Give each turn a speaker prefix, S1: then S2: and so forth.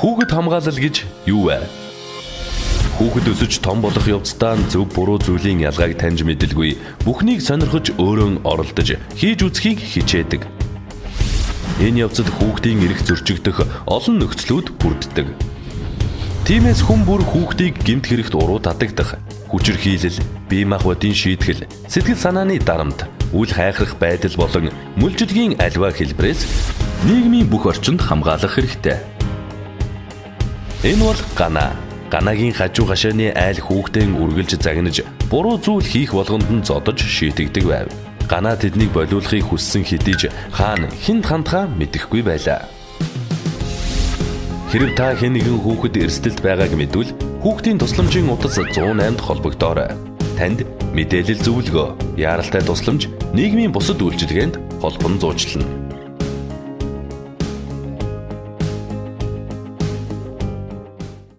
S1: Хүүхэд хамгаалал гэж юу вэ? Хүүхэд өсөж том болох явцдаа зөв буруу зүйлийн ялгааг таньж мэдэлгүй бүхнийг сонирхож өөрөө оролдож хийж үзхийг хичээдэг. Энэ явцад хүүхдийн эрх зөрчигдөх олон нөхцлүүд бүрддэг. Тиймээс хүн бүр хүүхдийг гэмт хэрэгт уруу татагдах, хүчирхийлэл, бие махбодын шийтгэл, сэтгэл санааны дарамт, үл хайхрах байдал болон мүлжилгийн аливаа хэлбэрээс нийгмийн бүх орчинд хамгаалах хэрэгтэй. Энэ бол гана. Ганагийн хажуу гашааны айл хүүхдэн үргэлж загнаж, буруу зүйл хийх болгонд нь зодож шийтгдэг байв. Гана тэднийг болиулахыг хүссэн хэдий ч хаана хэн хандхаа мэдэхгүй байлаа. Хэрв та хэн нэгэн хүүхэд эрсдэлд байгааг мэдвэл хүүхдийн тусламжийн утас 108-д холбогдоорой. Танд мэдээлэл зөвлөгөө, яаралтай тусламж, нийгмийн бусад үйлчилгээнд холбон зуучлана.